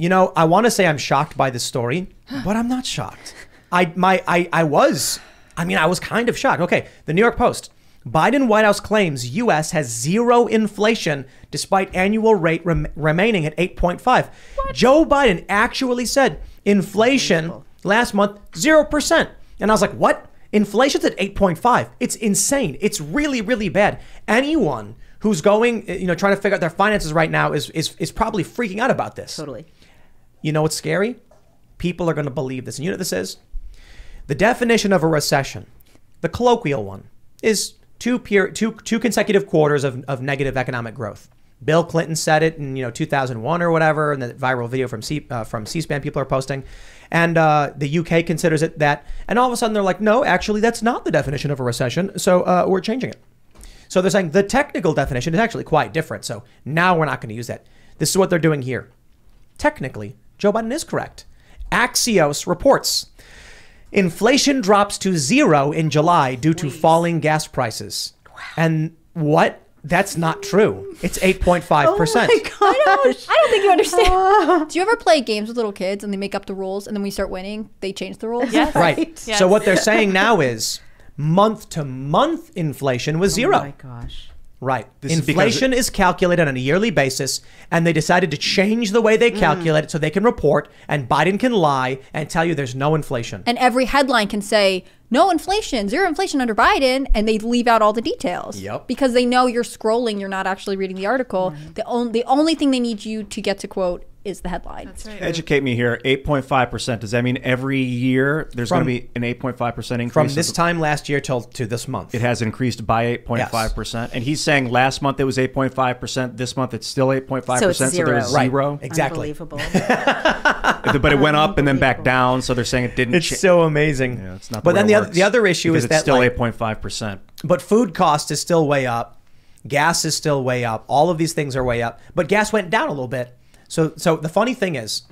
You know, I want to say I'm shocked by this story, but I'm not shocked. I was kind of shocked. Okay, the New York Post. Biden White House claims U.S. has zero inflation despite annual rate remaining at 8.5. Joe Biden actually said inflation last month, 0%. And I was like, what? Inflation's at 8.5. It's insane. It's really, really bad. Anyone who's going, trying to figure out their finances right now is probably freaking out about this. Totally. You know what's scary? People are going to believe this. And you know what this is? The definition of a recession, the colloquial one, is two consecutive quarters of negative economic growth. Bill Clinton said it in 2001 or whatever, and the viral video from C-SPAN people are posting. And the UK considers it that. And all of a sudden they're like, no, actually, that's not the definition of a recession. So we're changing it. So they're saying the technical definition is actually quite different. So now we're not going to use that. This is what they're doing here. Technically, Joe Biden is correct. Axios reports inflation drops to 0 in July due to falling gas prices. Wow. And what? That's not true. It's 8.5%. Oh my gosh. I don't think you understand. Do you ever play games with little kids and they make up the rules and then when we start winning, they change the rules? Yes. Right. Yes. So what they're saying now is month to month inflation was 0. Oh my gosh. Right. Inflation is calculated on a yearly basis, and they decided to change the way they calculate it so they can report, and Biden can lie and tell you there's no inflation. And every headline can say, no inflation, 0 inflation under Biden, and they leave out all the details. Yep. Because they know you're scrolling, you're not actually reading the article. Right. The only thing they need you to get to quote is the headline. That's right. Educate me here. 8.5%. Does that mean every year there's going to be an 8.5% increase? From this time last year to this month. It has increased by 8.5%. Yes. And he's saying last month it was 8.5%. This month it's still 8.5%. So it's 0. So there's 0. Right. Exactly. Unbelievable. But it went up and then back down. So they're saying it didn't. It's so amazing. Yeah, it's not. But then the other issue is that it's still 8.5%. But food cost is still way up. Gas is still way up. All of these things are way up. But gas went down a little bit. So the funny thing is,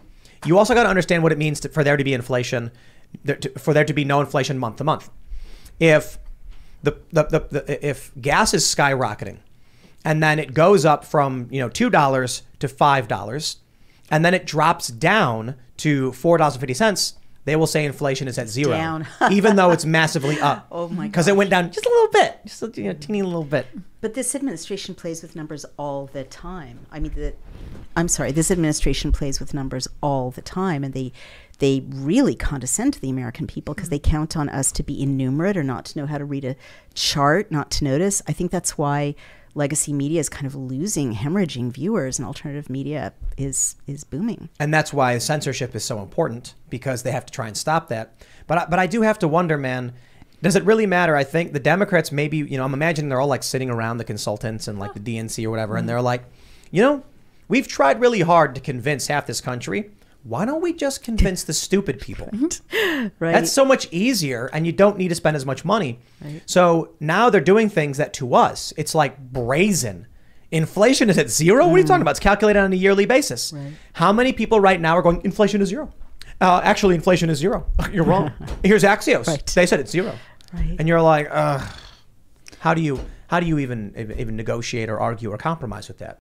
you also got to understand what it means for there to be inflation, for there to be no inflation month to month. If if gas is skyrocketing, and then it goes up from $2 to $5, and then it drops down to $4.50, they will say inflation is at 0, down. even though it's massively up. Oh my god! Because it went down just a little bit, just a teeny little bit. But this administration plays with numbers all the time. I mean, this administration plays with numbers all the time, and they really condescend to the American people because they count on us to be innumerate or not to know how to read a chart, not to notice. I think that's why legacy media is kind of hemorrhaging viewers, and alternative media is booming. And that's why censorship is so important, because they have to try and stop that. But I do have to wonder, man, does it really matter? I think the Democrats maybe, I'm imagining they're all like sitting around the consultants and like the DNC or whatever, and they're like, we've tried really hard to convince half this country. Why don't we just convince the stupid people? Right. That's so much easier, and you don't need to spend as much money. Right. So now they're doing things that to us, it's like brazen. Inflation is at 0? What are you talking about? It's calculated on a yearly basis. Right. How many people right now are going, inflation is 0? Actually, inflation is 0. You're wrong. Here's Axios. Right. They said it's 0. Right. And you're like, how do you even negotiate or argue or compromise with that?